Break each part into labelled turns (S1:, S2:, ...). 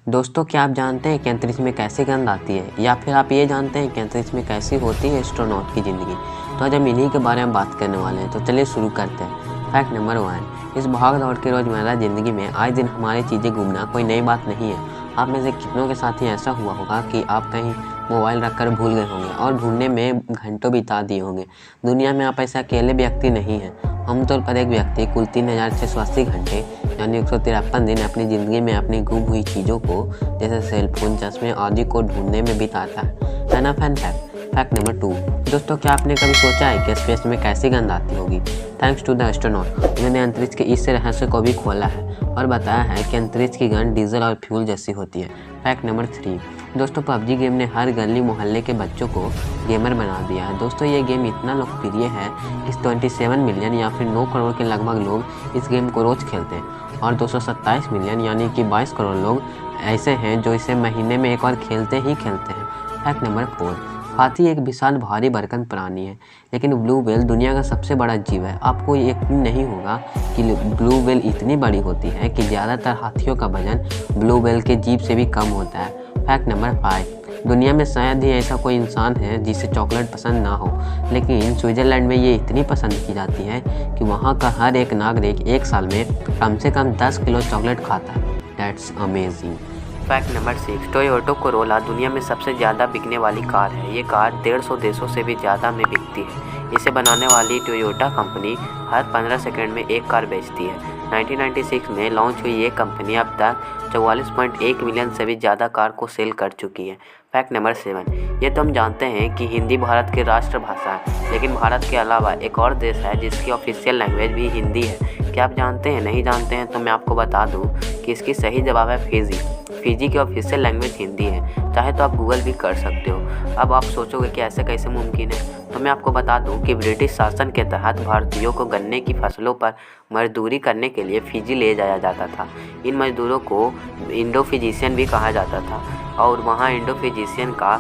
S1: दोस्तों, क्या आप जानते हैं कि अंतरिक्ष में कैसे गंध आती है, या फिर आप ये जानते हैं कि अंतरिक्ष में कैसी होती है एस्ट्रोनॉट की ज़िंदगी। तो आज हम इन्हीं के बारे में बात करने वाले हैं। तो चलिए शुरू करते हैं। Fact number 1। इस भाग दौड़ के रोज़मर्रा ज़िंदगी में आए दिन हमारी चीज़ें घूमना कोई नई बात नहीं है। आप में से कितनों के साथ ही ऐसा हुआ होगा कि आप कहीं मोबाइल रखकर भूल गए होंगे और ढूंढने में घंटों बिता दिए होंगे। दुनिया में आप ऐसे अकेले व्यक्ति नहीं हैं। आमतौर पर एक व्यक्ति कुल 3680 घंटे यानी 153 दिन अपनी ज़िंदगी में अपनी गुम हुई चीज़ों को जैसे सेलफोन, चश्मे आदि को ढूंढने में बिताता है ना। Fan fact number 2। दोस्तों, क्या आपने कभी सोचा है कि स्पेस में कैसी गंध आती होगी? थैंक्स टू द एस्ट्रोनॉट, उन्होंने अंतरिक्ष के इस रहस्य को भी खोला है और बताया है कि अंतरिक्ष की गंध डीजल और फ्यूल जैसी होती है। Fact number 3। दोस्तों, पबजी गेम ने हर गली मोहल्ले के बच्चों को गेमर बना दिया है। दोस्तों, ये गेम इतना लोकप्रिय है कि 27 मिलियन या फिर 9 करोड़ के लगभग लोग इस गेम को रोज़ खेलते हैं और 227 मिलियन यानी कि 22 करोड़ लोग ऐसे हैं जो इसे महीने में एक बार खेलते हैं। Fact number 4। हाथी एक विशाल भारी भरकम प्राणी है, लेकिन ब्लू व्हेल दुनिया का सबसे बड़ा जीव है। आपको यकीन नहीं होगा कि ब्लू व्हेल इतनी बड़ी होती है कि ज़्यादातर हाथियों का वजन ब्लू व्हेल के जीभ से भी कम होता है। Fact number 5। दुनिया में शायद ही ऐसा कोई इंसान है जिसे चॉकलेट पसंद ना हो, लेकिन स्विट्ज़रलैंड में ये इतनी पसंद की जाती है कि वहाँ का हर एक नागरिक एक साल में कम से कम 10 किलो चॉकलेट खाता है। That's amazing. Fact number 6। Toyota Corolla दुनिया में सबसे ज़्यादा बिकने वाली कार है। ये कार 150 देशों से भी ज़्यादा में बिकती है। इसे बनाने वाली टोयोटा कंपनी हर 15 सेकंड में एक कार बेचती है। 1996 में लॉन्च हुई ये कंपनी अब तक 44.1 मिलियन से भी ज़्यादा कार को सेल कर चुकी है। Fact number 7। ये तो हम जानते हैं कि हिंदी भारत की राष्ट्रभाषा है, लेकिन भारत के अलावा एक और देश है जिसकी ऑफिशियल लैंग्वेज भी हिंदी है। क्या आप जानते हैं? नहीं जानते हैं तो मैं आपको बता दूं कि इसकी सही जवाब है फिजी। फिजी की ऑफिशियल लैंग्वेज हिंदी है। चाहे तो आप गूगल भी कर सकते हो। अब आप सोचोगे कि ऐसे कैसे मुमकिन है, तो मैं आपको बता दूं कि ब्रिटिश शासन के तहत भारतीयों को गन्ने की फसलों पर मजदूरी करने के लिए फिजी ले जाया जाता था। इन मजदूरों को इंडो फिजिशियन भी कहा जाता था और वहाँ इंडो फिजिशियन का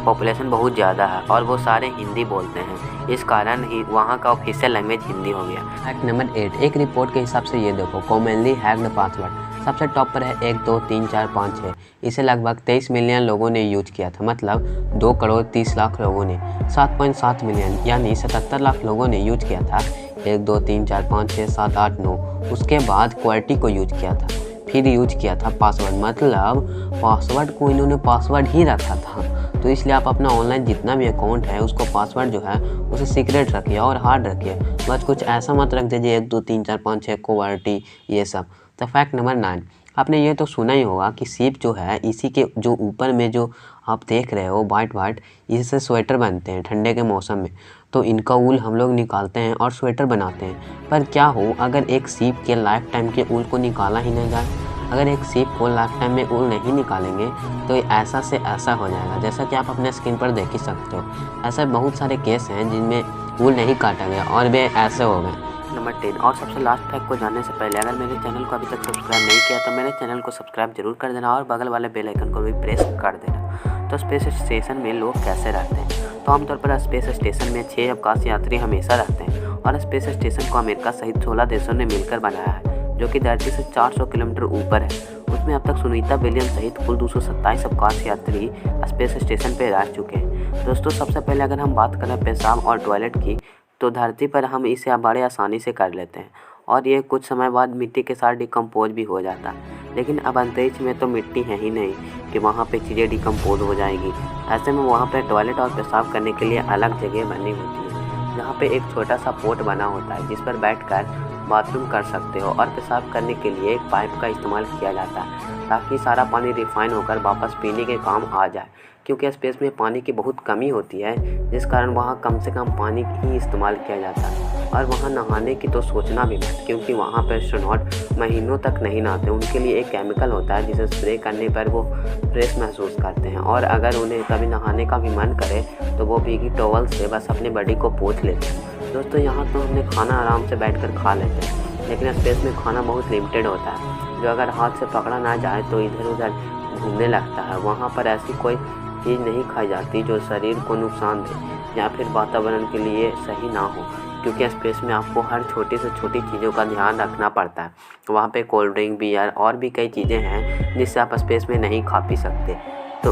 S1: पॉपुलेशन बहुत ज़्यादा है और वो सारे हिंदी बोलते हैं। इस कारण ही वहाँ का ऑफिशियल लैंग्वेज हिंदी हो गया। Fact number 8। एक रिपोर्ट के हिसाब से ये देखो, कॉमनली हैक्ड पासवर्ड सबसे टॉप पर है 1 2 3 4 5 6। इसे लगभग 23 मिलियन लोगों ने यूज किया था, मतलब 2 करोड़ 30 लाख लोगों ने। 7.7 मिलियन यानी 77 लाख लोगों ने यूज किया था 1 2 3 4 5 6 7 8 9। उसके बाद क्वालिटी को यूज किया था, फिर यूज किया था पासवर्ड, मतलब पासवर्ड को इन्होंने पासवर्ड ही रखा था। तो इसलिए आप अपना ऑनलाइन जितना भी अकाउंट है उसको पासवर्ड जो है उसे सीक्रेट रखिए और हार्ड रखिए। बस कुछ ऐसा मत रख दीजिए 1 2 3 4 5 6 क्वालिटी ये सब। तो फैक्ट नंबर 9। आपने ये तो सुना ही होगा कि सीप जो है इसी के जो ऊपर में जो आप देख रहे हो वाइट इससे स्वेटर बनते हैं ठंडे के मौसम में। तो इनका ऊल हम लोग निकालते हैं और स्वेटर बनाते हैं। पर क्या हो अगर एक सीप के लाइफ टाइम के ऊल को निकाला ही न जाए? अगर एक सीप को लाइफ टाइम में ऊल नहीं निकालेंगे तो ऐसा से ऐसा हो जाएगा, जैसा कि आप अपने स्क्रीन पर देख ही सकते हो। ऐसे बहुत सारे केस हैं जिनमें ऊल नहीं काटा गया और वे ऐसे हो गए। नंबर 10। और सबसे लास्ट फैक्ट को जानने से पहले अगर मेरे चैनल को अभी तक सब्सक्राइब नहीं किया तो मेरे चैनल को सब्सक्राइब जरूर कर देना और बगल वाले बेल आइकन को भी प्रेस कर देना। तो स्पेस स्टेशन में लोग कैसे रहते हैं? तो आमतौर पर स्पेस स्टेशन में 6 अवकाश यात्री हमेशा रहते हैं और स्पेस स्टेशन को अमेरिका सहित 16 देशों ने मिलकर बनाया है, जो कि धरती से 400 किलोमीटर ऊपर है। उसमें अब तक सुनीता विलियम्स सहित कुल 227 अवकाश यात्री स्पेस स्टेशन पर रह चुके हैं। दोस्तों, सबसे पहले अगर हम बात करें पेशाब और टॉयलेट की, तो धरती पर हम इसे बड़े आसानी से कर लेते हैं और ये कुछ समय बाद मिट्टी के साथ डिकम्पोज भी हो जाता है। लेकिन अब अंतरिक्ष में तो मिट्टी है ही नहीं कि वहाँ पे चीज़ें डिकम्पोज हो जाएगी। ऐसे में वहाँ पे टॉयलेट और पेशाब करने के लिए अलग जगह बनी होती है, जहाँ पे एक छोटा सा पोट बना होता है जिस पर बैठकर बाथरूम कर सकते हो और पेशाब करने के लिए एक पाइप का इस्तेमाल किया जाता है ताकि सारा पानी रिफाइन होकर वापस पीने के काम आ जाए। क्योंकि स्पेस में पानी की बहुत कमी होती है, जिस कारण वहाँ कम से कम पानी ही इस्तेमाल किया जाता है। और वहाँ नहाने की तो सोचना भी मत, क्योंकि वहाँ पर एस्ट्रोनॉट महीनों तक नहीं नहाते। उनके लिए एक केमिकल होता है जिसे स्प्रे करने पर वो फ्रेश महसूस करते हैं और अगर उन्हें कभी नहाने का भी मन करे तो वो भीगी टॉवल से बस अपनी बॉडी को पोंछ लेते हैं। दोस्तों, यहाँ तो हमने खाना आराम से बैठकर खा लेते हैं, लेकिन स्पेस में खाना बहुत लिमिटेड होता है, जो अगर हाथ से पकड़ा ना जाए तो इधर उधर घूमने लगता है। वहाँ पर ऐसी कोई चीज़ नहीं खाई जाती जो शरीर को नुकसान दे या फिर वातावरण के लिए सही ना हो। क्योंकि स्पेस में आपको हर छोटी से छोटी चीज़ों का ध्यान रखना पड़ता है। वहाँ पे कोल्ड ड्रिंक, बियर और भी कई चीज़ें हैं जिससे आप स्पेस में नहीं खा पी सकते। तो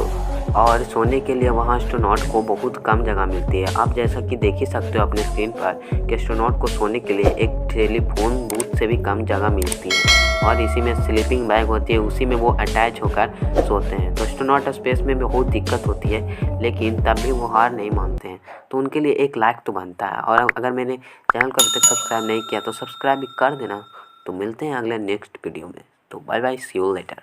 S1: और सोने के लिए वहाँ एस्ट्रोनॉट को बहुत कम जगह मिलती है। आप जैसा कि देख ही सकते हो अपने स्क्रीन पर कि एस्ट्रोनॉट को सोने के लिए एक टेलीफोन बूथ से भी कम जगह मिलती है और इसी में स्लीपिंग बैग होती है, उसी में वो अटैच होकर सोते हैं। तो एस्ट्रोनॉट स्पेस में बहुत दिक्कत होती है, लेकिन तब भी वो हार नहीं मानते हैं। तो उनके लिए एक लाइक तो बनता है। और अगर मैंने चैनल को अभी तक सब्सक्राइब नहीं किया तो सब्सक्राइब भी कर देना। तो मिलते हैं अगले नेक्स्ट वीडियो में। तो bye bye, see you letter.